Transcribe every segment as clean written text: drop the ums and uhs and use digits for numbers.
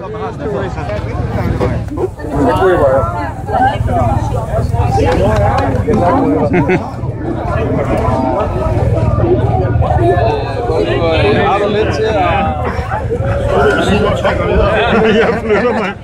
Jeg flytter mig.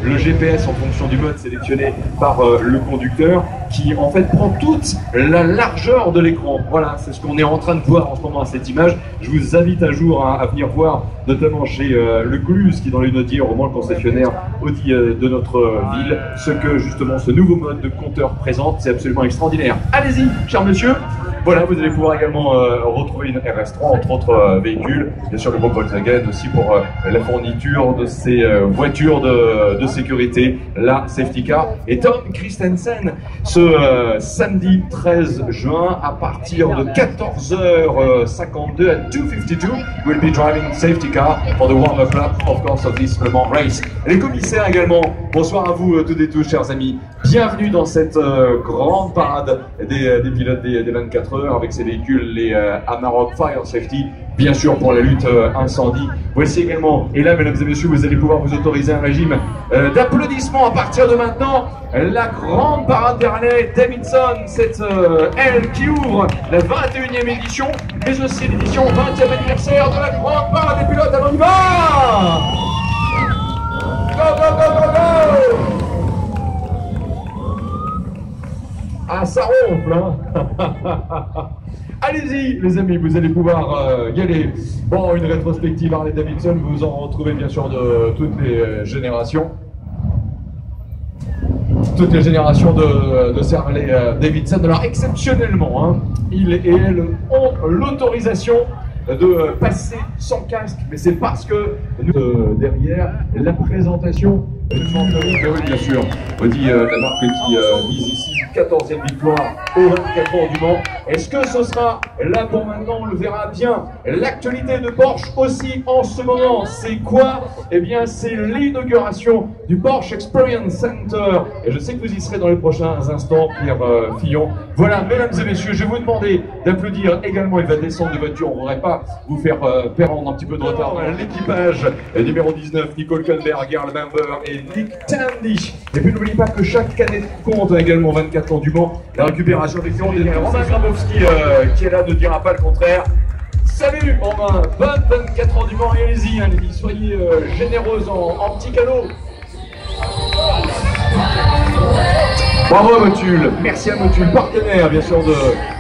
Le GPS en fonction du mode sélectionné par le conducteur qui en fait prend toute la largeur de l'écran. Voilà, c'est ce qu'on est en train de voir en ce moment à cette image. Je vous invite un jour à venir voir, notamment chez le Glus qui est dans les Nodiers, au moment le concessionnaire Audi de notre ville, ce que justement ce nouveau mode de compteur présente. C'est absolument extraordinaire. Allez-y, cher monsieur. Voilà, vous allez pouvoir également retrouver une RS3, entre autres véhicules, bien sûr le groupe Volkswagen aussi pour la fourniture de ces voitures de sécurité, la safety car. Et Tom Christensen, ce samedi 13 juin, à partir de 14h52 à 2:52, will be driving safety car for the warm-up lap, of course, of this Le Mans race. Les commissaires également, bonsoir à vous toutes et tous, chers amis. Bienvenue dans cette grande parade des pilotes des 24 heures avec ces véhicules, les Amarok Fire Safety, bien sûr pour la lutte incendie. Voici également, et là mesdames et messieurs, vous allez pouvoir vous autoriser un régime d'applaudissements à partir de maintenant, la grande parade d'Harley Davidson, cette aile qui ouvre la 21e édition, mais aussi l'édition 20e anniversaire de la grande parade des pilotes. Alors on y va! Go, go, go, go, go! Ah, ça ronfle, hein. Allez-y, les amis, vous allez pouvoir y aller. Bon, une rétrospective Harley Davidson, vous en retrouvez bien sûr de toutes les générations. Toutes les générations de ces Harley Davidson. Alors, exceptionnellement, hein, il et elle ont l'autorisation de passer sans casque, mais c'est parce que derrière la présentation bien sûr, Audi, la marque qui mise ici 14e victoire au 24 heures du Mans. Est-ce que ce sera là pour maintenant? On le verra bien. L'actualité de Porsche aussi en ce moment, c'est quoi? Eh bien, c'est l'inauguration du Porsche Experience Center. Et je sais que vous y serez dans les prochains instants, Pierre Fillon. Voilà, mesdames et messieurs, je vais vous demander d'applaudir également. Il va descendre de voiture, on ne voudrait pas vous faire perdre un petit peu de retard. L'équipage numéro 19, Nicole Könberg, Earl Bamber et Nick Tandy. Et puis n'oubliez pas que chaque canette compte, également 24 ans du Mans. La récupération des clients, Romain Grabowski qui est là ne dira pas le contraire. Salut Romain, bonne 24 ans du Mans et allez-y, hein, soyez généreuse en petits cadeaux. Bravo à Motul, merci à Motul, partenaire bien sûr de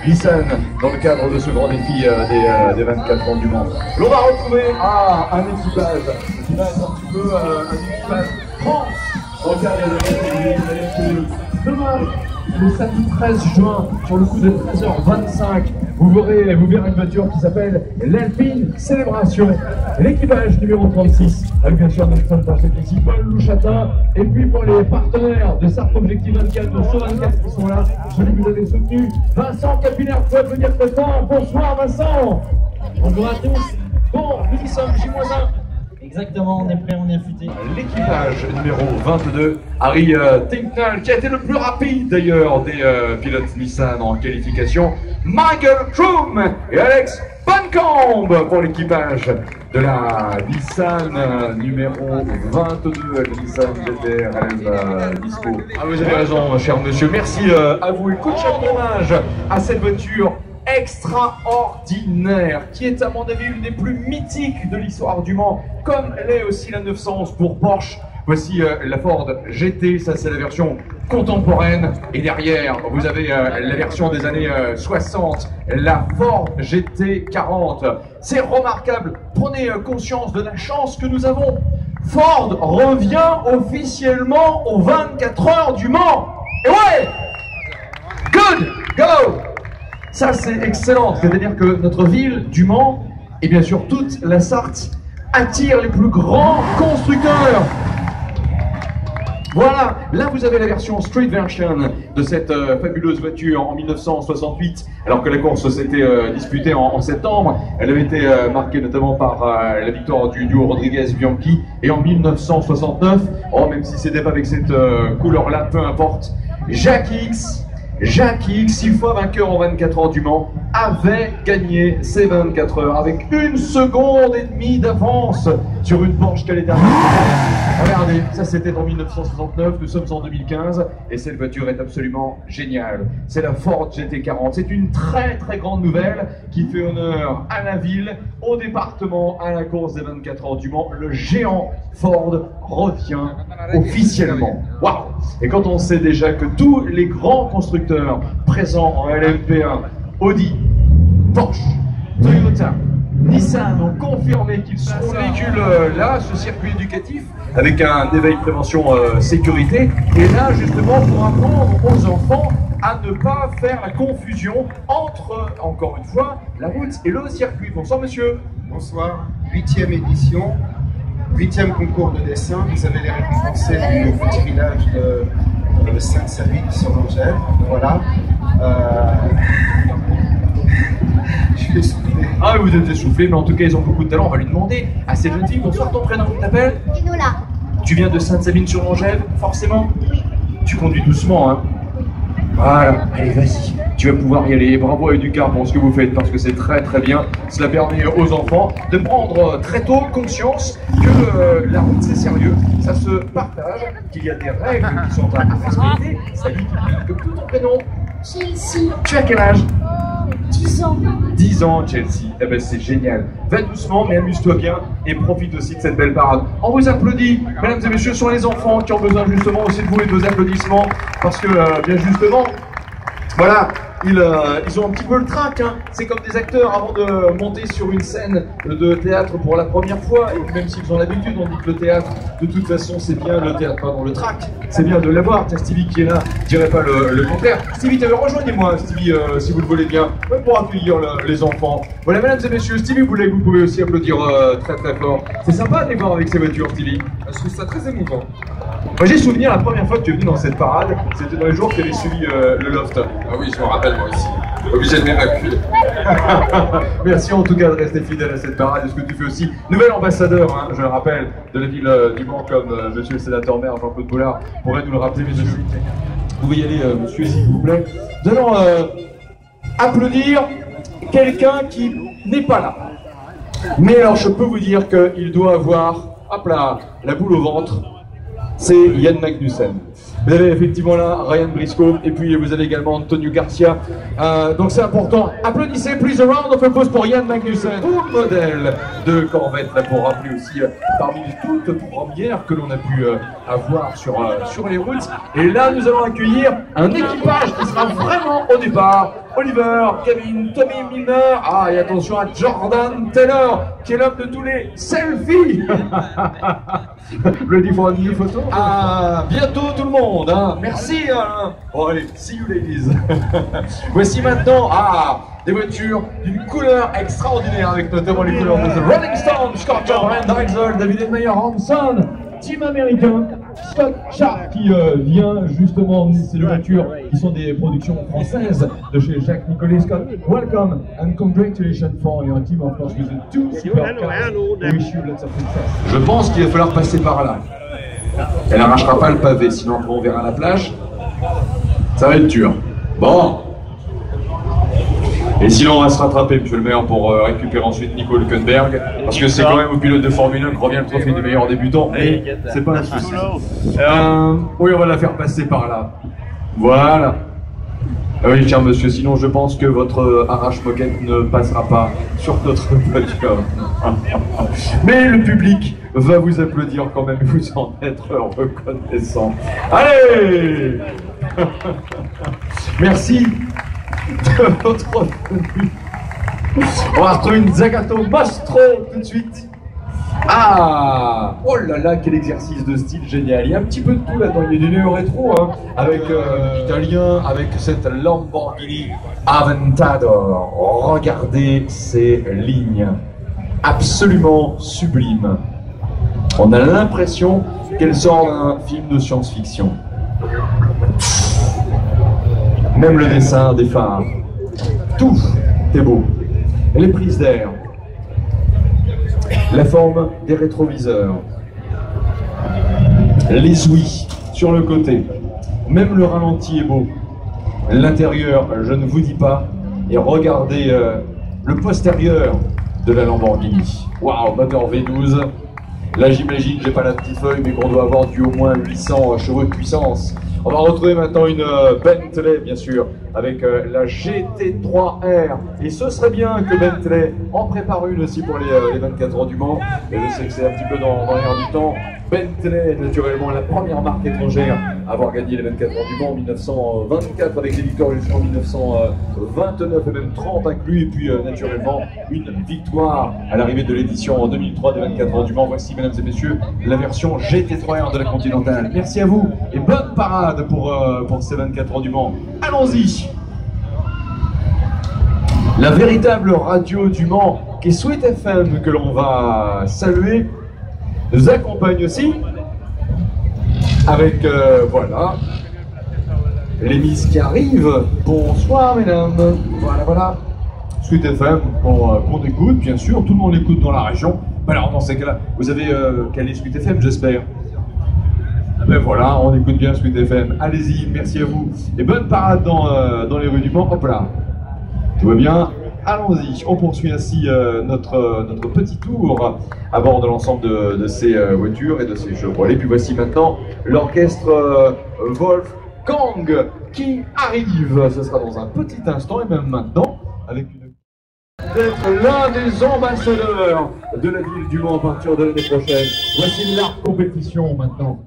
Nissan dans le cadre de ce grand défi des 24 ans du Mans. L'on va retrouver un équipage qui va être un petit peu un équipage France dans le cadre de demain, le samedi 13 juin, sur le coup de 13h25, vous verrez une voiture qui s'appelle l'Alpine Célébration. L'équipage numéro 36, avec bien sûr Nelson Porsche ici, Paul Louchatin, et puis pour les partenaires de Sartre Objectif 24, de Saut 24 qui sont là, celui que vous avez soutenu, Vincent Capillaire, vous pouvez venir présent. Bonsoir Vincent. Bonjour à tous. Bon, nous y sommes, J-1. Exactement, on est prêt, on est affûté. L'équipage numéro 22, Harry Tincknell, qui a été le plus rapide d'ailleurs des pilotes Nissan en qualification, Michael Kroom et Alex Bancombe pour l'équipage de la Nissan numéro 22, Nissan GTR Disco. Ah, vous avez raison, cher monsieur, merci à vous. Écoute, chaque hommage à cette voiture extraordinaire, qui est à mon avis une des plus mythiques de l'histoire du Mans, comme l'est aussi la 911 pour Porsche. Voici la Ford GT, ça c'est la version contemporaine, et derrière vous avez la version des années 60, la Ford GT 40. C'est remarquable, prenez conscience de la chance que nous avons. Ford revient officiellement aux 24 heures du Mans. Et ouais, good, go. Ça c'est excellent, c'est-à-dire que notre ville du Mans, et bien sûr toute la Sarthe, attire les plus grands constructeurs. Voilà, là vous avez la version street version de cette fabuleuse voiture en 1968, alors que la course s'était disputée en septembre. Elle avait été marquée notamment par la victoire du duo Rodriguez-Bianchi. Et en 1969, même si c'était pas avec cette couleur-là, peu importe, Jackie X, 6 fois vainqueur en 24 heures du Mans, avait gagné ces 24 heures avec 1 seconde et demie d'avance sur une Porsche Cayenne. Regardez, ça c'était en 1969, nous sommes en 2015 et cette voiture est absolument géniale. C'est la Ford GT40, c'est une très très grande nouvelle qui fait honneur à la ville, au département, à la course des 24 heures du Mans. Le géant Ford revient officiellement. Waouh! Et quand on sait déjà que tous les grands constructeurs présents en LMP1, Audi, Porsche, Toyota, Nissan ont confirmé qu'ils seront véhicules là, ce circuit éducatif, avec un éveil prévention sécurité, et là justement pour apprendre aux enfants à ne pas faire la confusion entre, encore une fois, la route et le circuit. Bonsoir monsieur. Bonsoir, 8e édition, 8e concours de dessin. Vous avez les récompensés du petit village de Sainte-Savine sur l'Angèle. Voilà. Je suis essoufflé. Ah, vous êtes essoufflé, mais en tout cas, ils ont beaucoup de talent. On va lui demander à cette jeune fille. Bonsoir, ton prénom, tu t'appelles? Enola. Tu viens de Sainte-Savine-sur-l'Angèle, forcément? Oui. Tu conduis doucement, hein? Voilà. Allez, vas-y. Tu vas pouvoir y aller. Et bravo à Educar pour ce que vous faites, parce que c'est très très bien. Cela permet aux enfants de prendre très tôt conscience que la route c'est sérieux, ça se partage, qu'il y a des règles qui sont à respecter. Salut, comme tout ton prénom. Chelsea. Tu as quel âge? 10 ans. 10 ans, Chelsea. Eh ben, c'est génial. Va doucement, mais amuse-toi bien et profite aussi de cette belle parade. On vous applaudit, mesdames et messieurs, ce sont les enfants qui ont besoin justement aussi de vous et de vos applaudissements, parce que, bien justement, voilà, ils ont un petit peu le trac, hein. C'est comme des acteurs avant de monter sur une scène de théâtre pour la première fois, et même s'ils ont l'habitude, on dit que le théâtre, de toute façon, c'est bien le théâtre, pardon, le trac, c'est bien de l'avoir. Tiens, Stevie qui est là, je dirais pas le contraire. Stevie, rejoignez-moi, Stevie, si vous le voulez bien, pour accueillir les enfants. Voilà, mesdames et messieurs, Stevie, vous pouvez aussi applaudir très très fort. C'est sympa de les voir avec ces voitures, Stevie. Je trouve ça très émouvant. Moi, j'ai souvenir la première fois que tu es venu dans cette parade, c'était dans les jours que tu avais suivi le loft. Ah oui, je me rappelle moi aussi. Obligé de m'évacuer. Merci en tout cas de rester fidèle à cette parade. Est-ce que tu fais aussi nouvel ambassadeur, hein, je le rappelle, de la ville du Mans, comme monsieur le sénateur maire Jean-Claude Boulard pourrait nous le rappeler, messieurs. Vous pouvez y aller, monsieur, s'il vous plaît. Nous allons applaudir quelqu'un qui n'est pas là. Mais alors, je peux vous dire qu'il doit avoir, hop là, la boule au ventre. C'est Yann Magnussen. Vous avez effectivement là Ryan Briscoe et puis vous avez également Antonio Garcia. Donc c'est important. Applaudissez, please, a round of applause pour Yann Magnussen, tout modèle de Corvette, là pour rappeler aussi parmi les toutes premières que l'on a pu avoir sur les routes. Et là nous allons accueillir un équipage qui sera vraiment au départ. Oliver, Kevin, Tommy Milner, et attention à Jordan Taylor, qui est l'homme de tous les selfies. Ready for a new photo? Bientôt tout le monde, hein. Merci, Alain. Bon allez, see you ladies. Voici maintenant, des voitures d'une couleur extraordinaire, avec notamment les couleurs de The Rolling Stones, Scott Rand Drexel, David Meyer Hanson, team américain, Scott Sharp qui vient justement, c'est des voitures qui sont des productions françaises de chez Jacques Nicolet. Scott, welcome and congratulations for your team of course with the two supercars. We wish you lots of success. Je pense qu'il va falloir passer par là. Elle n'arrachera pas le pavé, sinon on verra la plage. Ça va être dur. Bon. Et sinon on va se rattraper, monsieur le maire, pour récupérer ensuite Nico Hülkenberg, parce que c'est quand même au pilote de Formule 1 que revient le trophée du meilleur débutant, et c'est pas un souci. Oui, on va la faire passer par là. Voilà. Oui, cher monsieur, sinon je pense que votre arrache-moquette ne passera pas sur notre voiture. Mais le public va vous applaudir quand même, vous en être reconnaissant. Allez. Merci de votre venue. On va retrouver une Zagato Mastro tout de suite. Oh là là, quel exercice de style génial. Il y a un petit peu de tout là-dedans. Il y a du néo-rétro, hein, avec l'italien, avec cette Lamborghini Aventador. Regardez ces lignes absolument sublimes. On a l'impression qu'elle sort d'un film de science-fiction. Même le dessin des phares, tout est beau. Les prises d'air, la forme des rétroviseurs, les ouïes sur le côté, même le ralenti est beau. L'intérieur, je ne vous dis pas, Et regardez le postérieur de la Lamborghini. Waouh, moteur V12. Là, j'imagine, j'ai pas la petite feuille, mais qu'on doit avoir du au moins 800 chevaux de puissance. On va retrouver maintenant une Bentley, bien sûr, avec la GT3R. Et ce serait bien que Bentley en prépare une aussi pour les 24 heures du Mans. Et je sais que c'est un petit peu dans l'air du temps. Bentley, naturellement, la première marque étrangère à avoir gagné les 24 heures du Mans en 1924 avec des victoires jusqu'en 1929 et même 30 inclus. Et puis, naturellement, une victoire à l'arrivée de l'édition en 2003 des 24 heures du Mans. Voici, mesdames et messieurs, la version GT3R de la Continentale. Merci à vous et bonne parade pour ces 24 heures du Mans. Allons-y! La véritable radio du Mans, qui est Sweet FM, que l'on va saluer, nous accompagne aussi avec, voilà, les Miss qui arrivent. Bonsoir, mesdames. Voilà, voilà. Sweet FM, qu'on écoute, bien sûr. Tout le monde l'écoute dans la région. Alors, dans ces cas-là, vous avez calé Sweet FM, j'espère. Ben voilà, on écoute bien Sweet FM. Allez-y, merci à vous. Et bonne parade dans les rues du Mans. Hop là. Tout va bien? Allons-y. On poursuit ainsi notre petit tour à bord de l'ensemble de ces voitures et de ces Chevrolet. Et puis voici maintenant l'orchestre Wolfgang qui arrive. Ce sera dans un petit instant et même maintenant avec une... d'être l'un des ambassadeurs de la ville du Mans à partir de l'année prochaine. Voici la compétition maintenant.